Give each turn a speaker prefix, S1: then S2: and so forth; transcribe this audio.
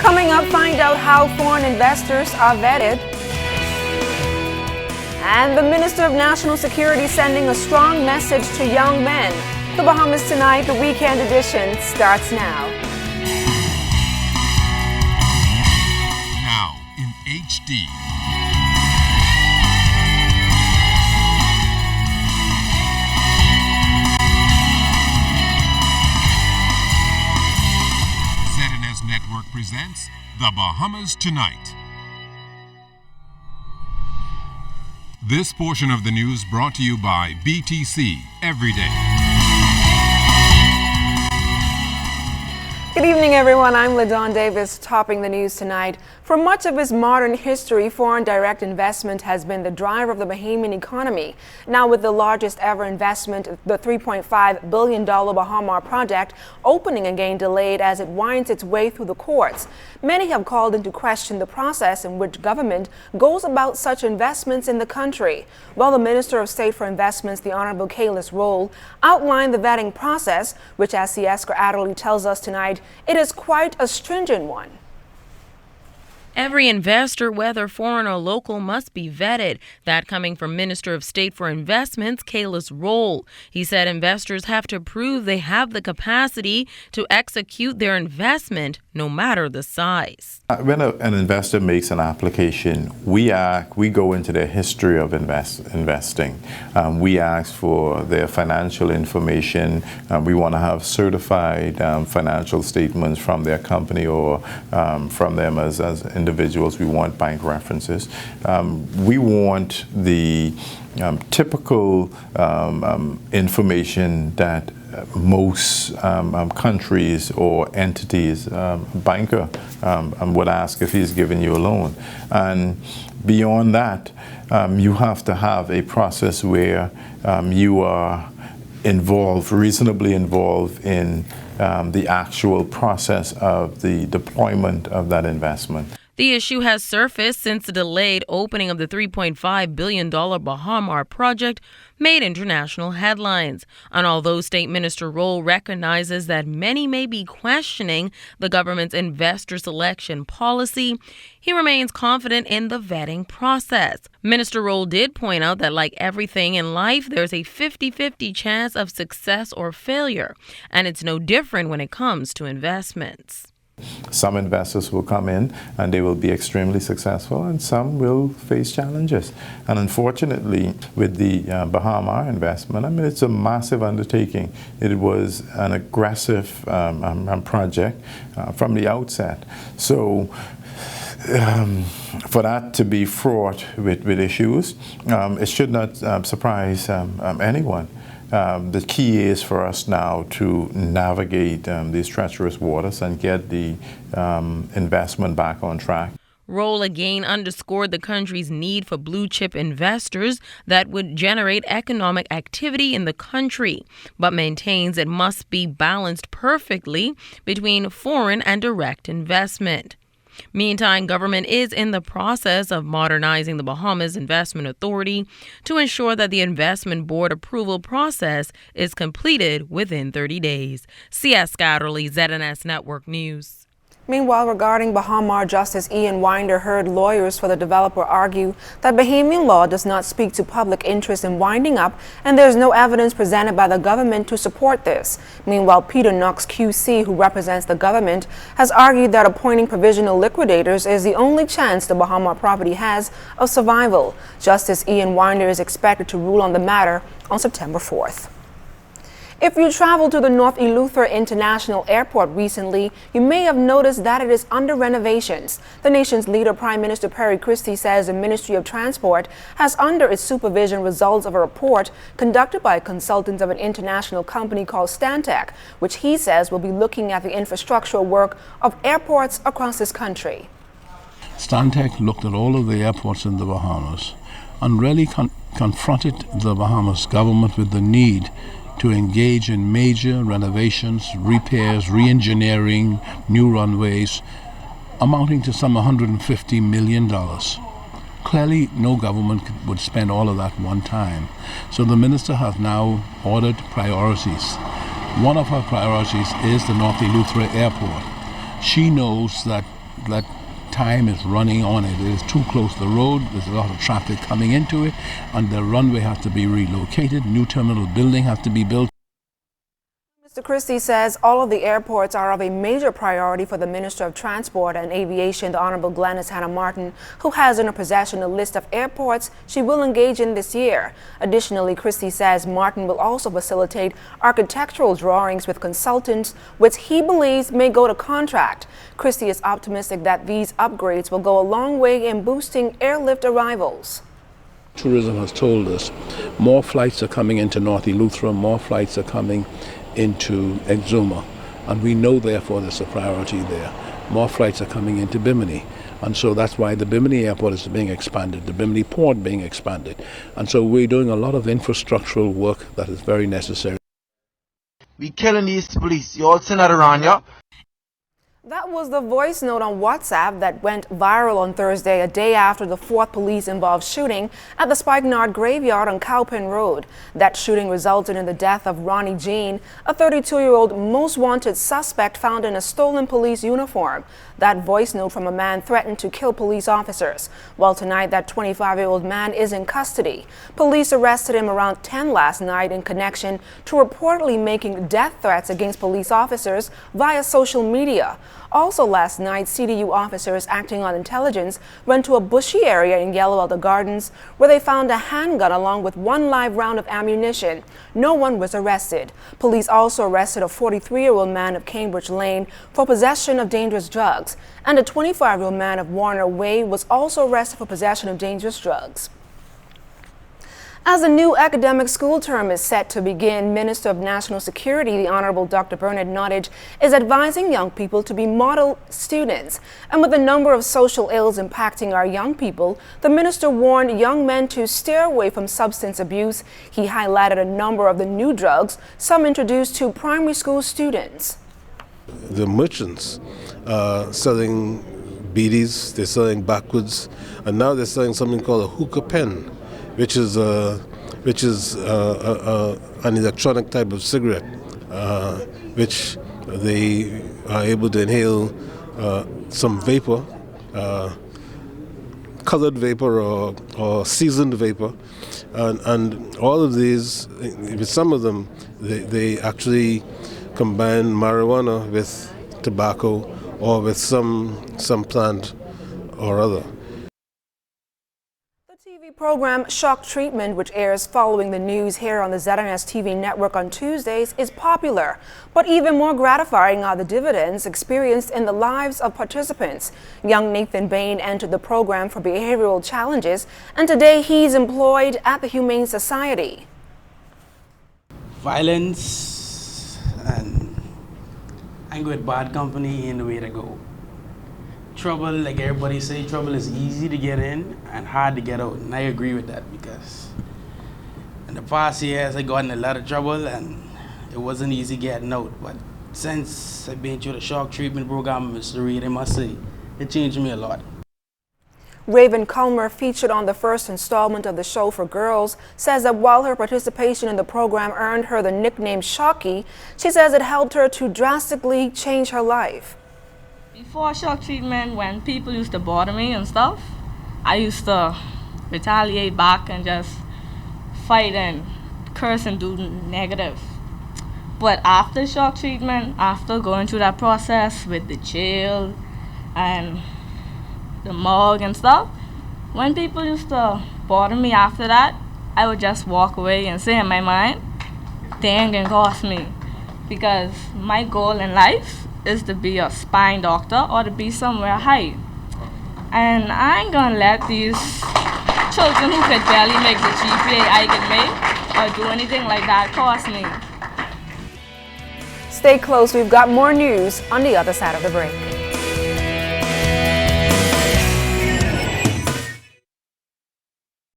S1: Coming up, find out how foreign investors are vetted. And the Minister of National Security sending a strong message to young men. The Bahamas Tonight, the weekend edition, starts now.
S2: Now in HD. ZNS Network presents The Bahamas Tonight. This portion of the news brought to you by BTC Every Day.
S1: Good evening, everyone. I'm LaDawn Davis, topping the news tonight. For much of its modern history, foreign direct investment has been the driver of the Bahamian economy. Now, with the largest ever investment, the $3.5 billion Bahama project, opening again delayed as it winds its way through the courts. Many have called into question the process in which government goes about such investments in the country. Well, the Minister of State for Investments, the Honorable Kaylis Roll, outlined the vetting process, which, as Sieska Adderley tells us tonight, it is quite a stringent one.
S3: Every investor, whether foreign or local, must be vetted. That coming from Minister of State for Investments, Kaylis Roll. He said investors have to prove they have the capacity to execute their investment, no matter the size.
S4: When an investor makes an application, we go into their history of investing. We ask for their financial information. We want to have certified financial statements from their company or from them as individuals. We want bank references. We want the typical information that most countries or entities, banker would ask if he's giving you a loan. And beyond that, you have to have a process where you are reasonably involved in the actual process of the deployment of that investment.
S3: The issue has surfaced since the delayed opening of the $3.5 billion Bahama project made international headlines. And although State Minister Roll recognizes that many may be questioning the government's investor selection policy, he remains confident in the vetting process. Minister Roll did point out that, like everything in life, there's a 50-50 chance of success or failure, and it's no different when it comes to investments.
S4: Some investors will come in and they will be extremely successful, and some will face challenges. And unfortunately, with the Bahama investment, I mean, it's a massive undertaking. It was an aggressive project from the outset. So for that to be fraught with issues, it should not surprise anyone. The key is for us now to navigate these treacherous waters and get the investment back on track.
S3: Roll again underscored the country's need for blue-chip investors that would generate economic activity in the country, but maintains it must be balanced perfectly between foreign and direct investment. Meantime, government is in the process of modernizing the Bahamas Investment Authority to ensure that the investment board approval process is completed within 30 days. Sieska Adderley, ZNS Network News.
S1: Meanwhile, regarding Bahama, Justice Ian Winder heard lawyers for the developer argue that Bahamian law does not speak to public interest in winding up, and there's no evidence presented by the government to support this. Meanwhile, Peter Knox QC, who represents the government, has argued that appointing provisional liquidators is the only chance the Bahama property has of survival. Justice Ian Winder is expected to rule on the matter on September 4th. If you traveled to the North Eleuthera International Airport recently, you may have noticed that it is under renovations. The nation's leader, Prime Minister Perry Christie, says the Ministry of Transport has under its supervision results of a report conducted by consultants of an international company called Stantec, which he says will be looking at the infrastructural work of airports across this country.
S5: Stantec looked at all of the airports in the Bahamas and really confronted the Bahamas government with the need to engage in major renovations, repairs, re-engineering, new runways, amounting to some $150 million. Clearly, no government would spend all of that one time. So the minister has now ordered priorities. One of her priorities is the North Eleuthera Airport. She knows that that time is running on it. It is too close to the road. There's a lot of traffic coming into it, and the runway has to be relocated. New terminal building has to be built.
S1: Mr. Christie says all of the airports are of a major priority for the Minister of Transport and Aviation, the Honorable Glenys Hannah Martin, who has in her possession a list of airports she will engage in this year. Additionally, Christie says Martin will also facilitate architectural drawings with consultants, which he believes may go to contract. Christie is optimistic that these upgrades will go a long way in boosting airlift arrivals.
S5: Tourism has told us more flights are coming into North Eleuthera, more flights are coming into Exuma, and we know therefore there's a priority there. More flights are coming into Bimini, and so that's why the Bimini airport is being expanded, the Bimini port being expanded, and so we're doing a lot of infrastructural work that is very necessary.
S6: We killing these police. You all seen that around, yeah?
S1: That was the voice note on WhatsApp that went viral on Thursday, a day after the fourth police-involved shooting at the Spikenard Graveyard on Cowpen Road. That shooting resulted in the death of Ronnie Jean, a 32-year-old most wanted suspect found in a stolen police uniform. That voice note from a man threatened to kill police officers. Well, tonight, that 25-year-old man is in custody. Police arrested him around 10 last night in connection to reportedly making death threats against police officers via social media. Also last night, CDU officers acting on intelligence went to a bushy area in Yellow Elder Gardens where they found a handgun along with one live round of ammunition. No one was arrested. Police also arrested a 43-year-old man of Cambridge Lane for possession of dangerous drugs, and a 25-year-old man of Warner Way was also arrested for possession of dangerous drugs. As the new academic school term is set to begin, Minister of National Security, the Honorable Dr. Bernard Nottage, is advising young people to be model students. And with the number of social ills impacting our young people, the minister warned young men to steer away from substance abuse. He highlighted a number of the new drugs, some introduced to primary school students.
S7: The merchants selling beadies, they're selling backwards, and now they're selling something called a hookah pen, which is an electronic type of cigarette, which they are able to inhale some vapor, colored vapor or seasoned vapor, and all of these, with some of them, they actually combine marijuana with tobacco or with some plant or other.
S1: Program Shock Treatment, which airs following the news here on the ZNS TV network on Tuesdays, is popular. But even more gratifying are the dividends experienced in the lives of participants. Young Nathan Bain entered the program for behavioral challenges, and today he's employed at the Humane Society.
S8: Violence and anger with bad company ain't the way to go. Trouble, like everybody say, trouble is easy to get in and hard to get out. And I agree with that because in the past years I got in a lot of trouble and it wasn't easy getting out. But since I've been through the shock treatment program, Mr. Reed, I must say, it changed me a lot.
S1: Raven Culmer, featured on the first installment of the show for girls, says that while her participation in the program earned her the nickname Shocky, she says it helped her to drastically change her life.
S9: Before shock treatment, when people used to bother me and stuff, I used to retaliate back and just fight and curse and do negative. But after shock treatment, after going through that process with the jail and the morgue and stuff, when people used to bother me after that, I would just walk away and say in my mind, they ain't gonna cost me. Because my goal in life is to be a spine doctor or to be somewhere high. And I ain't gonna let these children who could barely make the GPA I can make or do anything like that cost me.
S1: Stay close, we've got more news on the other side of the break.